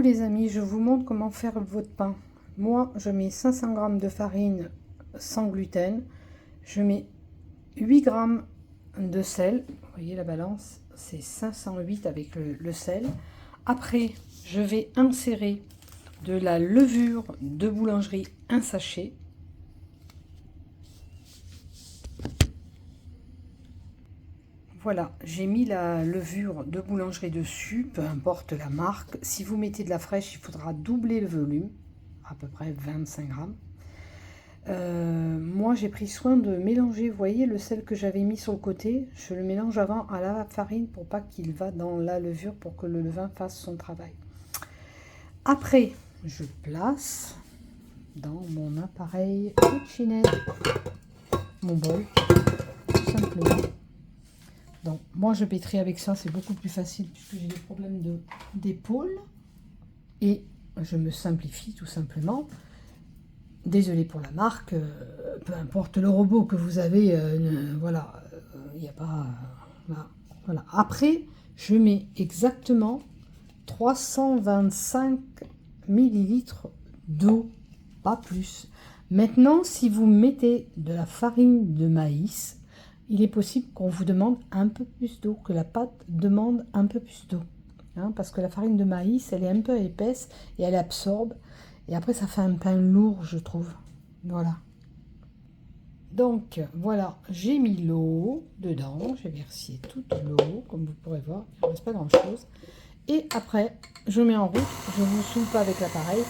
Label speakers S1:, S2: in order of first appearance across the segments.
S1: Les amis, je vous montre comment faire votre pain. Moi, je mets 500 g de farine sans gluten. Je mets 8 g de sel. Vous voyez la balance, c'est 508 avec le sel. Après, je vais insérer de la levure de boulangerie, un sachet. Voilà, j'ai mis la levure de boulangerie dessus, peu importe la marque. Si vous mettez de la fraîche, il faudra doubler le volume, à peu près 25 grammes. Moi, j'ai pris soin de mélanger, vous voyez, le sel que j'avais mis sur le côté. Je le mélange avant à la farine pour pas qu'il va dans la levure, pour que le levain fasse son travail. Après, je place dans mon appareil cuisinette mon bol, tout simplement. Donc, moi, je pétris avec ça, c'est beaucoup plus facile puisque j'ai des problèmes d'épaule. Et je me simplifie tout simplement. Désolée pour la marque, peu importe le robot que vous avez, voilà, il n'y a pas... voilà. Après, je mets exactement 325 ml d'eau, pas plus. Maintenant, si vous mettez de la farine de maïs, il est possible qu'on vous demande un peu plus d'eau, que la pâte demande un peu plus d'eau. Hein, parce que la farine de maïs, elle est un peu épaisse et elle absorbe. Et après, ça fait un pain lourd, je trouve. Voilà. Donc, voilà, j'ai mis l'eau dedans. J'ai versé toute l'eau, comme vous pourrez voir. Il ne reste pas grand-chose. Et après, je mets en route. Je ne vous saoule pas avec l'appareil.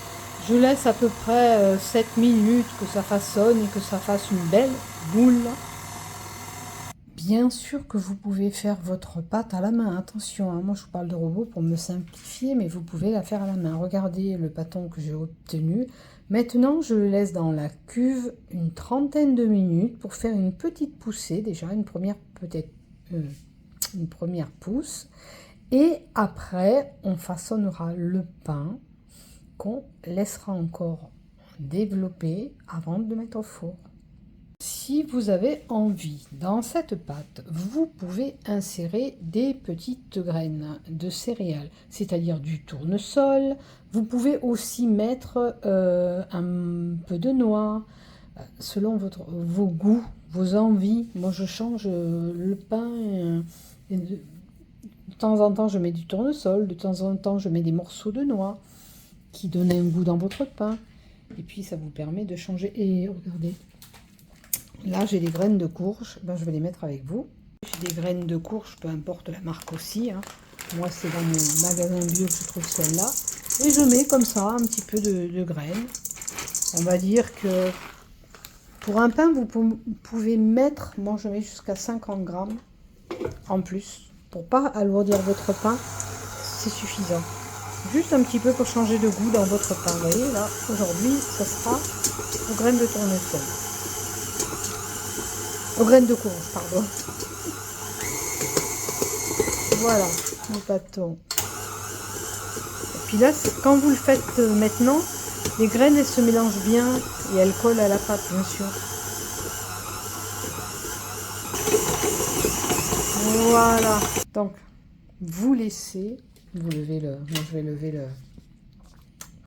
S1: Je laisse à peu près 7 minutes que ça façonne et que ça fasse une belle boule. Bien sûr que vous pouvez faire votre pâte à la main. Attention, hein, moi je vous parle de robot pour me simplifier, mais vous pouvez la faire à la main. Regardez le pâton que j'ai obtenu. Maintenant, je le laisse dans la cuve une trentaine de minutes pour faire une petite poussée. Déjà, une première peut-être une première pousse. Et après, on façonnera le pain qu'on laissera encore développer avant de le mettre au four. Si vous avez envie, dans cette pâte, vous pouvez insérer des petites graines de céréales, c'est-à-dire du tournesol. Vous pouvez aussi mettre un peu de noix, selon vos goûts, vos envies. Moi, je change le pain. De temps en temps, je mets du tournesol. De temps en temps, je mets des morceaux de noix qui donnent un goût dans votre pain. Et puis, ça vous permet de changer. Et regardez. Là, j'ai des graines de courge, ben, je vais les mettre avec vous. J'ai des graines de courge, peu importe la marque aussi. Hein. Moi, c'est dans mon magasin bio que je trouve celle-là. Et je mets comme ça un petit peu de graines. On va dire que pour un pain, vous pouvez mettre, moi je mets jusqu'à 50 grammes en plus. Pour pas alourdir votre pain, c'est suffisant. Juste un petit peu pour changer de goût dans votre pain. Vous voyez, là, aujourd'hui, ça sera aux graines de tournesol. Aux graines de courge, pardon. Voilà, le pâton. Et puis là, quand vous le faites maintenant, les graines, elles se mélangent bien et elles collent à la pâte, bien sûr. Voilà. Donc, vous laissez, vous levez le... Moi, je vais lever le...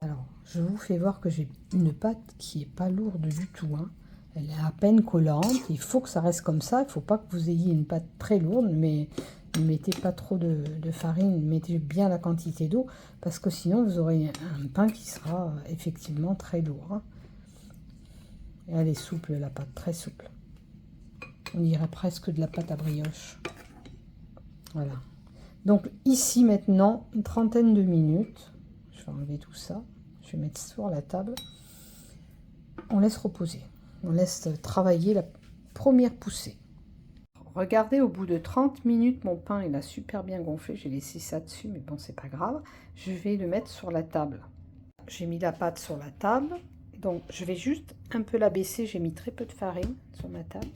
S1: Alors, je vous fais voir que j'ai une pâte qui n'est pas lourde du tout, hein. Elle est à peine collante, il faut que ça reste comme ça, il ne faut pas que vous ayez une pâte très lourde, mais ne mettez pas trop de farine, mettez bien la quantité d'eau, parce que sinon vous aurez un pain qui sera effectivement très lourd. Hein. Et elle est souple, la pâte, très souple. On dirait presque de la pâte à brioche. Voilà. Donc ici maintenant, une trentaine de minutes, je vais enlever tout ça, je vais mettre sur la table, on laisse reposer. On laisse travailler la première poussée. Regardez, au bout de 30 minutes, mon pain il a super bien gonflé. J'ai laissé ça dessus, mais bon, c'est pas grave. Je vais le mettre sur la table. J'ai mis la pâte sur la table. Donc, je vais juste un peu l'abaisser. J'ai mis très peu de farine sur ma table.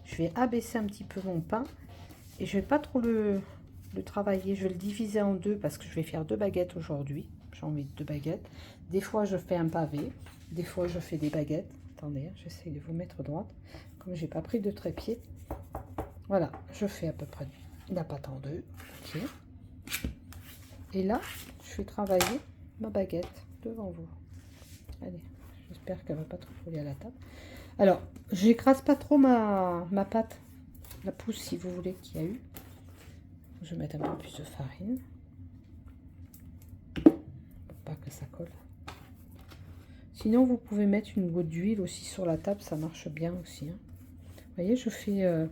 S1: Je vais abaisser un petit peu mon pain. Et je vais pas trop le travailler. Je vais le diviser en deux parce que je vais faire 2 baguettes aujourd'hui. J'ai envie de 2 baguettes. Des fois, je fais un pavé. Des fois, je fais des baguettes. Attendez, j'essaie de vous mettre droite. Comme j'ai pas pris de trépied. Voilà, je fais à peu près la pâte en deux. Okay. Et là, je vais travailler ma baguette devant vous. Allez, j'espère qu'elle ne va pas trop coller à la table. Alors, j'écrase pas trop ma pâte, la pousse si vous voulez qu'il y a eu. Je vais mettre un peu plus de farine. Pour pas que ça colle. Sinon, vous pouvez mettre une goutte d'huile aussi sur la table, ça marche bien aussi. Hein. Vous voyez, je fais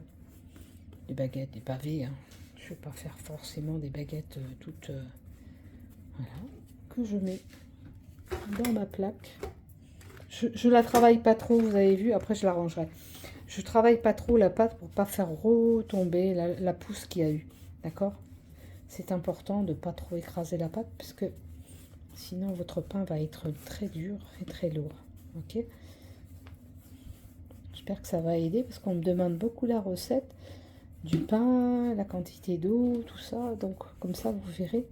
S1: des baguettes, des pavés. Hein. Je ne vais pas faire forcément des baguettes toutes... voilà, que je mets dans ma plaque. Je la travaille pas trop, vous avez vu, après je la rangerai. Je travaille pas trop la pâte pour pas faire retomber la pousse qu'il y a eu. D'accord? C'est important de pas trop écraser la pâte parce que sinon votre pain va être très dur et très lourd. Ok? J'espère que ça va aider parce qu'on me demande beaucoup la recette du pain, la quantité d'eau, tout ça. Donc comme ça vous verrez,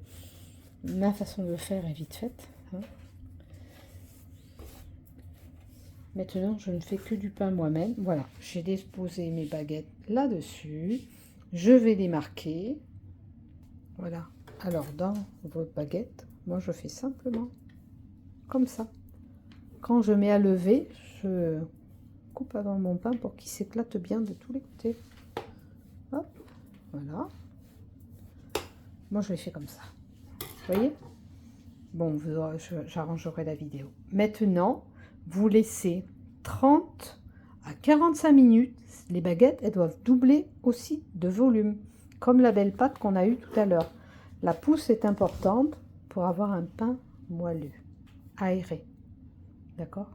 S1: ma façon de le faire est vite faite. Hein. Maintenant, je ne fais que du pain moi-même. Voilà, j'ai disposé mes baguettes là-dessus. Je vais les marquer. Voilà. Alors, dans votre baguette, moi, je fais simplement comme ça. Quand je mets à lever, je coupe avant mon pain pour qu'il s'éclate bien de tous les côtés. Hop, voilà. Moi, je les fais comme ça. Vous voyez? Bon, j'arrangerai la vidéo. Maintenant, vous laissez 30 à 45 minutes. Les baguettes, elles doivent doubler aussi de volume, comme la belle pâte qu'on a eue tout à l'heure. La pousse est importante pour avoir un pain moelleux, aéré. D'accord?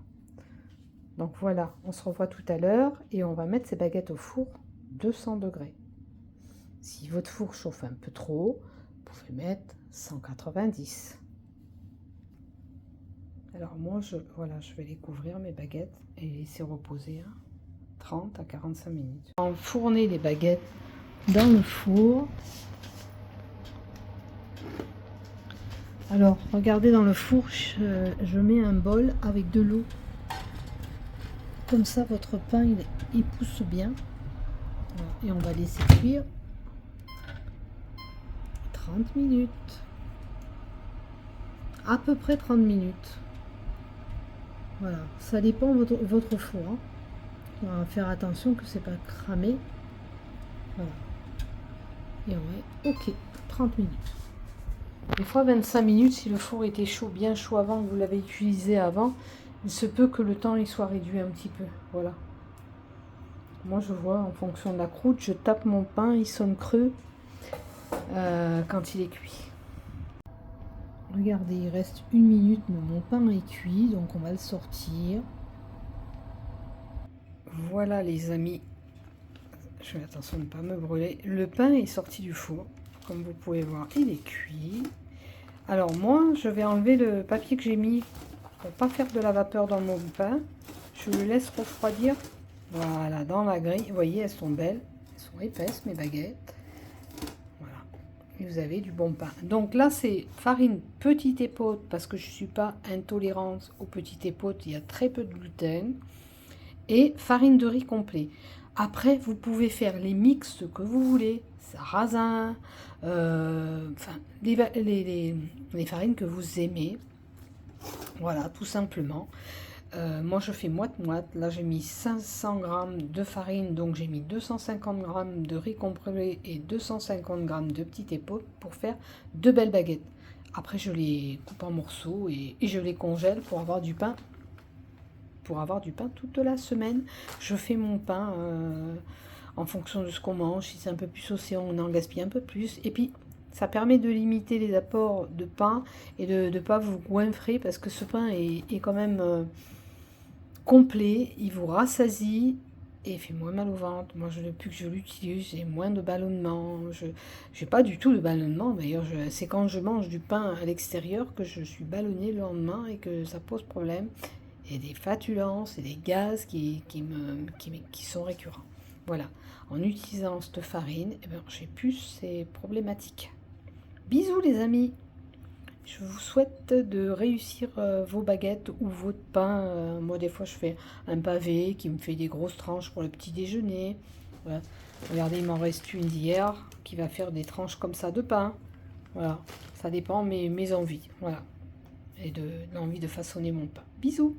S1: Donc voilà, on se revoit tout à l'heure et on va mettre ces baguettes au four 200 degrés. Si votre four chauffe un peu trop, vous pouvez mettre 190. Alors moi, je vais les couvrir, mes baguettes, et les laisser reposer 30 à 45 minutes. Enfourner les baguettes dans le four. Alors, regardez dans le four, je mets un bol avec de l'eau. Comme ça, votre pain, il pousse bien. Voilà. Et on va laisser cuire 30 minutes. À peu près 30 minutes. Voilà, ça dépend de votre four. Hein. On va faire attention que c'est pas cramé. Voilà. Et on est OK, 30 minutes. Des fois 25 minutes, si le four était chaud, bien chaud avant, que vous l'avez utilisé avant, il se peut que le temps il soit réduit un petit peu. Voilà. Moi je vois en fonction de la croûte, je tape mon pain, il sonne creux quand il est cuit. Regardez, il reste 1 minute, mais mon pain est cuit, donc on va le sortir. Voilà les amis, je fais attention de ne pas me brûler. Le pain est sorti du four, comme vous pouvez voir, il est cuit. Alors moi, je vais enlever le papier que j'ai mis pour pas faire de la vapeur dans mon pain. Je le laisse refroidir, voilà, dans la grille. Vous voyez, elles sont belles, elles sont épaisses mes baguettes. Voilà, et vous avez du bon pain. Donc là, c'est farine petite épeautre parce que je suis pas intolérante aux petites épeautres. Il y a très peu de gluten. Et farine de riz complet. Après, vous pouvez faire les mix que vous voulez, sarrasin, enfin, les farines que vous aimez. Voilà, tout simplement. Moi, je fais moite-moite. Là, j'ai mis 500 g de farine, donc j'ai mis 250 g de riz complet et 250 g de petites épautes pour faire 2 belles baguettes. Après, je les coupe en morceaux et je les congèle pour avoir du pain. Toute la semaine. Je fais mon pain en fonction de ce qu'on mange. Si c'est un peu plus saucé, on en gaspille un peu plus. Et puis, ça permet de limiter les apports de pain et de ne pas vous goinfrer parce que ce pain est quand même complet. Il vous rassasie et il fait moins mal au ventre. Moi, depuis que je l'utilise, j'ai moins de ballonnement. Je n'ai pas du tout de ballonnement. D'ailleurs, c'est quand je mange du pain à l'extérieur que je suis ballonnée le lendemain et que ça pose problème. Et des flatulences et des gaz qui sont récurrents. Voilà, en utilisant cette farine, eh ben, j'ai plus ces problématiques. Bisous les amis, je vous souhaite de réussir vos baguettes ou votre pain. Moi des fois je fais un pavé qui me fait des grosses tranches pour le petit déjeuner. Voilà. Regardez, il m'en reste une d'hier qui va faire des tranches comme ça de pain. Voilà, ça dépend mes envies. Voilà. et de l'envie de façonner mon pain. Bisous!